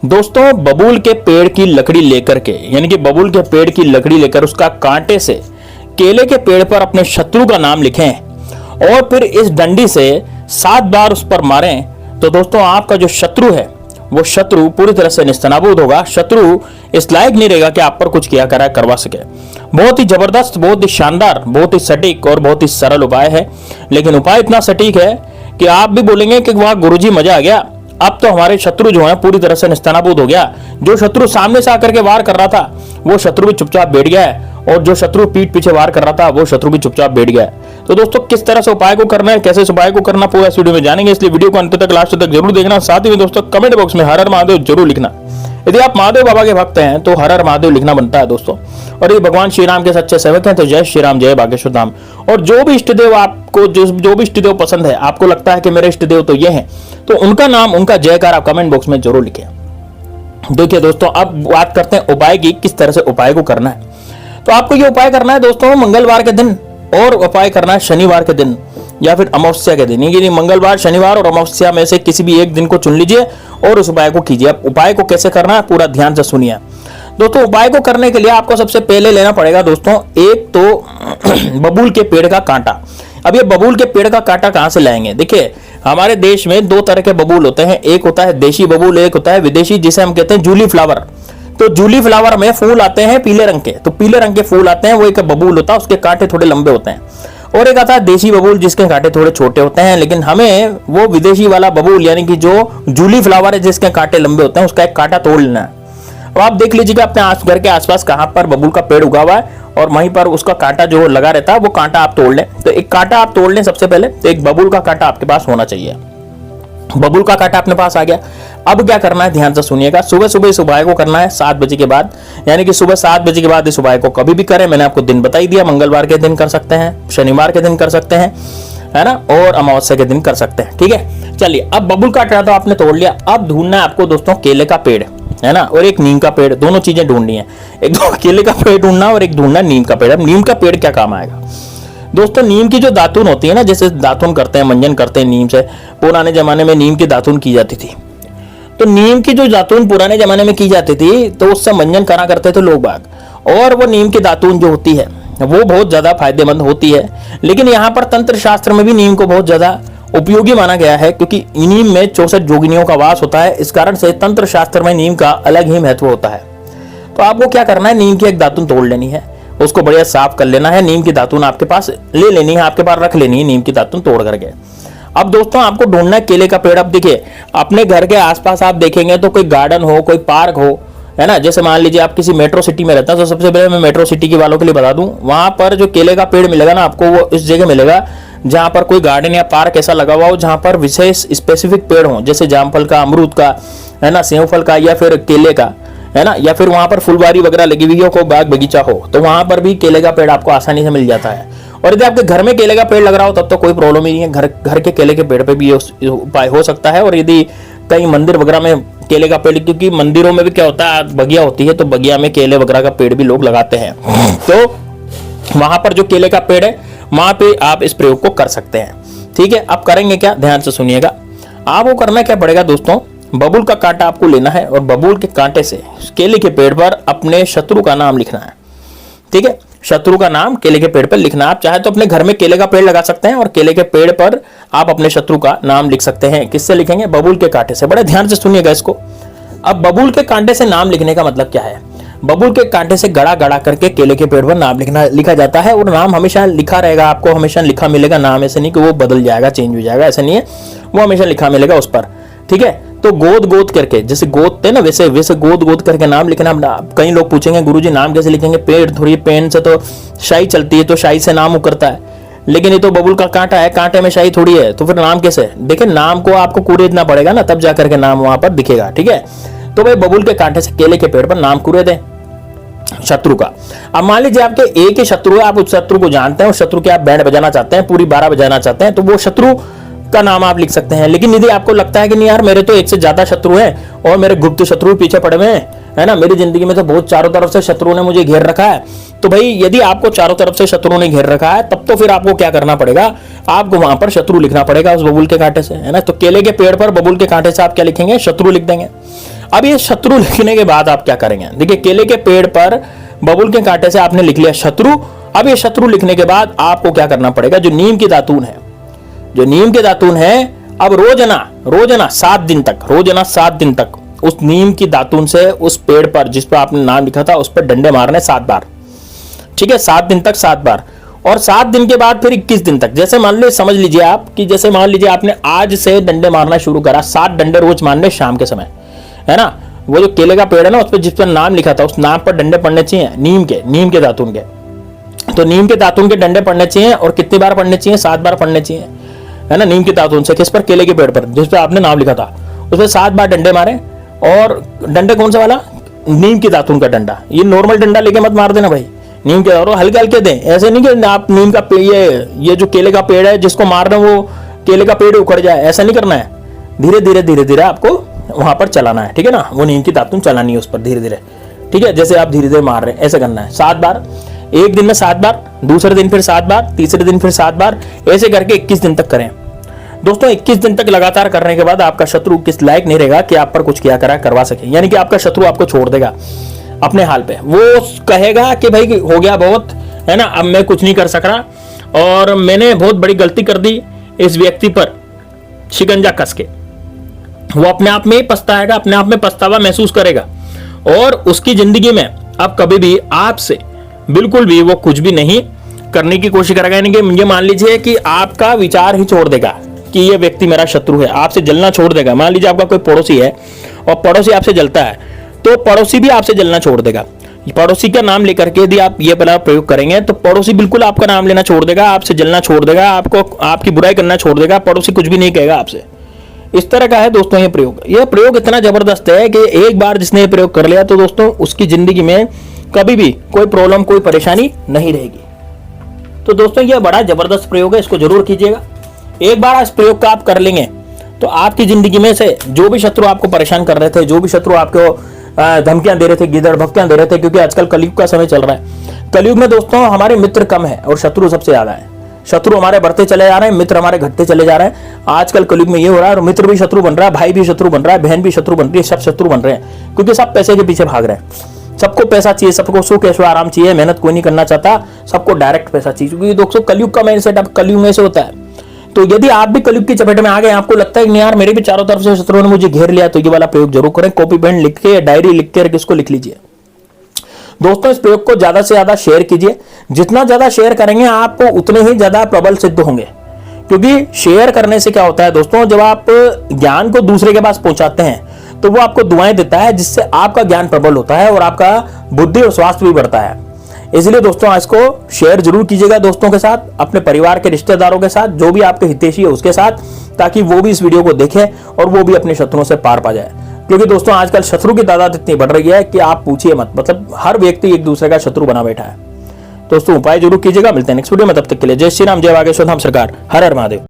दोस्तों बबूल के पेड़ की लकड़ी लेकर के, यानी कि बबूल के पेड़ की लकड़ी लेकर उसका कांटे से केले के पेड़ पर अपने शत्रु का नाम लिखें और फिर इस डंडी से 7 बार उस पर मारें, तो दोस्तों आपका जो शत्रु है वो शत्रु पूरी तरह से निस्तनाबूद होगा। शत्रु इस लायक नहीं रहेगा कि आप पर कुछ किया करा करवा सके। बहुत ही जबरदस्त, बहुत ही शानदार, बहुत ही सटीक और बहुत ही सरल उपाय है, लेकिन उपाय इतना सटीक है कि आप भी बोलेंगे कि वाह गुरुजी मजा आ गया, अब तो हमारे शत्रु जो है पूरी तरह से निस्तानाबूद हो गया। जो शत्रु सामने से आकर के वार कर रहा था वो शत्रु भी चुपचाप बैठ गया है, और जो शत्रु पीठ पीछे वार कर रहा था वो शत्रु भी चुपचाप बैठ गया है। तो दोस्तों किस तरह से उपाय को करना है, कैसे इस उपाय को करना, पूरा इस वीडियो में जानेंगे, इसलिए वीडियो को अंत तक लास्ट तक जरूर देखना। साथ ही में दोस्तों कमेंट बॉक्स में हर हर महादेव जरूर लिखना। यदि आप महादेव बाबा के भक्त हैं तो हर हर महादेव लिखना बनता है दोस्तों, और यदि भगवान श्री राम के सच्चे सेवक हैं तो जय श्री राम, जय बागेश्वर धाम। और जो भी इष्ट देव आपको जो भी इष्ट देव पसंद है, आपको लगता है कि मेरे इष्ट देव तो ये हैं, तो उनका नाम, उनका जयकार आप कमेंट बॉक्स में जरूर लिखें। देखिए दोस्तों अब बात करते हैं उपाय की, किस तरह से उपाय को करना है। तो आपको ये उपाय करना है दोस्तों मंगलवार के दिन, और उपाय करना है शनिवार के दिन या फिर अमावस्या के दिन। यानी मंगलवार, शनिवार और अमावस्या में से किसी भी एक दिन को चुन लीजिए और उस उपाय को कीजिए। अब उपाय को कैसे करना है पूरा ध्यान से सुनिए दोस्तों। उपाय को करने के लिए आपको सबसे पहले लेना पड़ेगा दोस्तों एक तो बबूल के पेड़ का कांटा। अब ये बबूल के पेड़ का कांटा कहां से लाएंगे? देखिए हमारे देश में 2 तरह के बबूल होते हैं, एक होता है देशी बबूल, एक होता है विदेशी, जिसे हम कहते हैं जूली फ्लावर। तो जूली फ्लावर में फूल आते हैं पीले रंग के, तो पीले रंग के फूल आते हैं, वो एक बबूल होता है, उसके कांटे थोड़े लंबे होते हैं। और एक आता है देशी बबूल जिसके कांटे थोड़े छोटे होते हैं, लेकिन हमें वो विदेशी वाला बबूल यानी कि जो जूली फ्लावर है जिसके कांटे लंबे होते हैं उसका एक कांटा तोड़ लेना है। अब आप देख लीजिएगा अपने घर के आसपास कहां पर बबूल का पेड़ उगा हुआ है और वहीं पर उसका कांटा जो लगा रहता है वो कांटा आप तोड़ लें। तो एक कांटा आप तोड़ लें सबसे पहले, तो एक बबूल का कांटा आपके पास होना चाहिए। बबूल का कांटा अपने पास आ गया। अब क्या करना है ध्यान से सुनिएगा। सुबह सुबह इस उपाय को करना है 7 बजे के बाद, यानी कि सुबह 7 बजे के बाद इस उपाय को कभी भी करें। मैंने आपको दिन बता ही दिया, मंगलवार के दिन कर सकते हैं, शनिवार के दिन कर सकते हैं, है ना, और अमावस्या के दिन कर सकते हैं। ठीक है, चलिए अब बबूल का कांटा तो आपने तोड़ लिया। अब ढूंढना है आपको दोस्तों केले का पेड़, है ना, और एक नीम का पेड़। दोनों चीजें ढूंढनी है, एक केले का पेड़ ढूंढना और एक ढूंढना नीम का पेड़। अब नीम का पेड़ क्या काम आएगा दोस्तों? नीम की जो दातुन होती है ना, जैसे दातुन करते हैं, मंजन करते हैं नीम से, पुराने जमाने में नीम की दातुन की जाती थी। तो नीम की जो दातुन पुराने जमाने में की जाती थी तो उससे मंजन करा करते थे लोग बाग, और वो नीम की दातुन जो होती है वो बहुत ज्यादा फायदेमंद होती है। लेकिन यहाँ पर तंत्र शास्त्र में भी नीम को बहुत ज्यादा उपयोगी माना गया है, क्योंकि नीम में 64 जोगिनियों का वास होता है। इस कारण से तंत्र शास्त्र में नीम का अलग ही महत्व होता है। तो आपको क्या करना है, नीम की एक दातुन तोड़ लेनी है, उसको बढ़िया साफ कर लेना है। नीम की दातुन आपके पास ले लेनी है, आपके पास रख लेनी है नीम की दातुन तोड़ करके। अब दोस्तों आपको ढूंढना है केले का पेड़। अब देखिए अपने घर के आसपास आप देखेंगे तो कोई गार्डन हो, कोई पार्क हो, है ना, जैसे मान लीजिए आप किसी मेट्रो सिटी में रहते हैं, तो सबसे पहले मैं मेट्रो सिटी के वालों के लिए बता दूं, वहां पर जो केले का पेड़ मिलेगा ना आपको, वो इस जगह मिलेगा जहां पर कोई गार्डन या पार्क ऐसा लगा हुआ हो जहां पर विशेष स्पेसिफिक पेड़ हो, जैसे जामफल का, अमरूद का, है ना, सेवफल का, या फिर केले का, है ना, या फिर वहां पर फुलवारी वगैरह लगी हुई हो, कोई बाग बगीचा हो, तो वहां पर भी केले का पेड़ आपको आसानी से मिल जाता है। और यदि आपके घर में केले का पेड़ लग रहा हो तब तो कोई प्रॉब्लम ही नहीं है, घर के केले के पेड़ पे भी ये उपाय हो सकता है। और यदि कहीं मंदिर वगैरह में केले का पेड़, क्योंकि मंदिरों में भी क्या होता है, बगिया होती है, तो बगिया में केले वगैरह का पेड़ भी लोग लगाते हैं, तो वहां पर जो केले का पेड़ है वहां पे आप इस प्रयोग को कर सकते हैं। ठीक है, अब करेंगे क्या, ध्यान से सुनिएगा। आपको करना क्या पड़ेगा दोस्तों, बबूल का कांटा आपको लेना है और बबूल के कांटे से केले के पेड़ पर अपने शत्रु का नाम लिखना है। ठीक है, शत्रु का नाम केले के पेड़ पर लिखना। आप चाहे तो अपने घर में केले का पेड़ लगा सकते हैं और केले के पेड़ पर आप अपने शत्रु का नाम लिख सकते हैं। किससे लिखेंगे? बबूल के कांटे से। बड़े ध्यान से सुनिएगा इसको। अब बबूल के कांटे से नाम लिखने का मतलब क्या है? बबूल के कांटे से गड़ा गड़ा करके केले के पेड़ पर नाम लिखा जाता है, और नाम हमेशा लिखा रहेगा, आपको हमेशा लिखा मिलेगा नाम। ऐसे नहीं कि वो बदल जाएगा, चेंज हो जाएगा, ऐसा नहीं है, वो हमेशा लिखा मिलेगा उस पर। ठीक है, तो गोद गोद करके, जैसे गोदते ना वैसे वैसे गोद गोद करके नाम लिखना। कई लोग पूछेंगे गुरुजी नाम कैसे लिखेंगे? पेड़ थोड़ी पेन से तो शाही चलती है, तो शाही से नाम उकरता है, लेकिन ये तो बबूल का कांटा है, कांटे में शाही थोड़ी है, तो फिर नाम कैसे? देखिए नाम को आपको कुरेदना पड़ेगा ना, तब जाकर के नाम वहां पर दिखेगा। ठीक है, तो भाई बबूल के कांटे से केले के पेड़ पर नाम कुरेदें शत्रु का। अब मान लीजिए आपके एक ही शत्रु है, आप उस शत्रु को जानते हैं, उस शत्रु के आप बैंड बजाना चाहते हैं, पूरी 12 बजाना चाहते हैं, तो वो शत्रु का नाम आप लिख सकते हैं। लेकिन यदि आपको लगता है कि नहीं यार मेरे तो एक से ज्यादा शत्रु हैं और मेरे गुप्त शत्रु पीछे पड़े हुए हैं, है ना, मेरी जिंदगी में तो बहुत चारों तरफ से शत्रुओं ने मुझे घेर रखा है, तो भाई यदि आपको चारों तरफ से शत्रुओं ने घेर रखा है तब तो फिर आपको क्या करना पड़ेगा, आपको वहां पर शत्रु लिखना पड़ेगा उस बबूल के कांटे से, है ना। तो केले के पेड़ पर बबूल के कांटे से आप क्या लिखेंगे? शत्रु लिख देंगे। अब ये शत्रु लिखने के बाद आप क्या करेंगे, देखिए केले के पेड़ पर बबूल के कांटे से आपने लिख लिया शत्रु। अब ये शत्रु लिखने के बाद आपको क्या करना पड़ेगा, जो नीम की दातून है, जो नीम के दातून है, अब रोजाना 7 दिन तक, रोजाना 7 दिन तक उस नीम की दातून से उस पेड़ पर जिस पर आपने नाम लिखा था उस पर डंडे मारने 7 बार। ठीक है, 7 दिन तक 7 बार। और 7 दिन के बाद फिर 21 दिन तक, जैसे मान लो, समझ लीजिए आप कि जैसे मान लीजिए आपने आज से डंडे मारना शुरू करा, 7 डंडे रोज मारने शाम के समय, है ना। वो जो केले का पेड़ है ना, उस पर जिस पर नाम लिखा था उस नाम पर डंडे पड़ने चाहिए नीम के दातून के। तो नीम के दातून के डंडे पड़ने चाहिए, और कितनी बार पड़ने चाहिए, 7 बार पड़ने चाहिए, है ना। नीम के दातून से किस पर, केले के पेड़ पर जिस पर आपने नाम लिखा था उस पर 7 बार डंडे मारे। और डंडे कौन सा वाला, नीम की दातून का डंडा। ये नॉर्मल डंडा लेके मत मार देना भाई, नीम के, और हल्के हल्के दें, ऐसे नहीं कि आप नीम का ये जो केले का पेड़ है जिसको मार रहे हो वो केले का पेड़ उखड़ जाए, ऐसा नहीं करना है। धीरे धीरे आपको वहां पर चलाना है, ठीक है ना। वो नीम की दातून चलानी है उस पर धीरे धीरे, ठीक है। जैसे आप धीरे धीरे मार रहे हैं ऐसे करना है 7 बार, एक दिन में 7 बार, दूसरे दिन फिर 7 बार, तीसरे दिन फिर 7 बार, ऐसे करके 21 दिन तक करें दोस्तों। 21 दिन तक लगातार करने के बाद आपका शत्रु किस लायक नहीं रहेगा कि आप पर कुछ किया करा करवा सके, यानी कि आपका शत्रु आपको छोड़ देगा अपने हाल पे। वो कहेगा कि भाई हो गया बहुत, है ना, अब मैं कुछ नहीं कर सक रहा और मैंने बहुत बड़ी गलती कर दी इस व्यक्ति पर शिकंजा कस के। वो अपने आप में ही पछताएगा, अपने आप में पछतावा महसूस करेगा, और उसकी जिंदगी में अब कभी भी आपसे बिल्कुल भी वो कुछ भी नहीं करने की कोशिश करेगा। यानी कि ये मान लीजिए कि आपका विचार ही छोड़ देगा कि ये व्यक्ति मेरा शत्रु है, आपसे जलना छोड़ देगा। मान लीजिए आपका कोई पड़ोसी है और पड़ोसी आपसे जलता है, तो पड़ोसी भी आपसे जलना छोड़ देगा। पड़ोसी का नाम लेकर के यदि आप ये वाला प्रयोग करेंगे तो पड़ोसी बिल्कुल आपका नाम लेना छोड़ देगा, आपसे जलना छोड़ देगा, आपको आपकी बुराई करना छोड़ देगा, पड़ोसी कुछ भी नहीं कहेगा आपसे। इस तरह का है दोस्तों ये प्रयोग। यह प्रयोग इतना जबरदस्त है कि एक बार जिसने ये प्रयोग कर लिया तो दोस्तों उसकी जिंदगी में कभी भी कोई प्रॉब्लम, कोई परेशानी नहीं रहेगी। तो दोस्तों यह बड़ा जबरदस्त प्रयोग है, इसको जरूर कीजिएगा। एक बार इस प्रयोग का आप कर लेंगे तो आपकी जिंदगी में से जो भी शत्रु आपको परेशान कर रहे थे, जो भी शत्रु आपको धमकियां दे रहे थे, गिदड़ भक्तियां दे रहे थे, क्योंकि आजकल कलयुग का समय चल रहा है। कलयुग में दोस्तों हमारे मित्र कम है और शत्रु सबसे ज्यादा है। शत्रु हमारे बढ़ते चले जा रहे हैं, मित्र हमारे घटते चले जा रहे हैं। आजकल कलयुग में ये हो रहा है, और मित्र भी शत्रु बन रहा है, भाई भी शत्रु बन रहा है, बहन भी शत्रु बन रही है, सब शत्रु बन रहे हैं, क्योंकि सब पैसे के पीछे भाग रहे हैं। सबको पैसा चाहिए, सबको सुख ऐशो आराम चाहिए, मेहनत कोई नहीं करना चाहता, सबको डायरेक्ट पैसा चाहिए, क्योंकि दोस्तों कलयुग का माइंडसेट अब कलयुग में से होता है। तो यदि आप भी कलयुग की चपेट में आ गए, आपको लगता है कि यार मेरे भी चारों तरफ से शत्रुओं ने मुझे घेर लिया, तो ये वाला प्रयोग जरूर करें। कॉपी पेन लिख के या डायरी लिख के किसको लिख लीजिए दोस्तों। इस प्रयोग को ज्यादा से ज्यादा शेयर कीजिए, जितना ज्यादा शेयर करेंगे आपको उतने ही ज्यादा प्रबल सिद्ध होंगे। क्योंकि शेयर करने से क्या होता है दोस्तों, जब आप ज्ञान को दूसरे के पास पहुंचाते हैं तो वो आपको दुआएं देता है, जिससे आपका ज्ञान प्रबल होता है और आपका बुद्धि और स्वास्थ्य भी बढ़ता है। इसलिए दोस्तों आज को शेयर जरूर कीजिएगा दोस्तों के साथ, अपने परिवार के रिश्तेदारों के साथ, जो भी आपके हितैषी है उसके साथ, ताकि वो भी इस वीडियो को देखें और वो भी अपने शत्रुओं से पार पा जाए। क्योंकि दोस्तों आजकल शत्रु की तादाद इतनी बढ़ रही है कि आप पूछिए मत, मतलब हर व्यक्ति एक दूसरे का शत्रु बना बैठा है। दोस्तों उपाय जरूर कीजिएगा। मिलते हैं नेक्स्ट वीडियो में, तब तक के लिए जय श्री राम, जय बागेश्वर धाम सरकार, हर हर महादेव।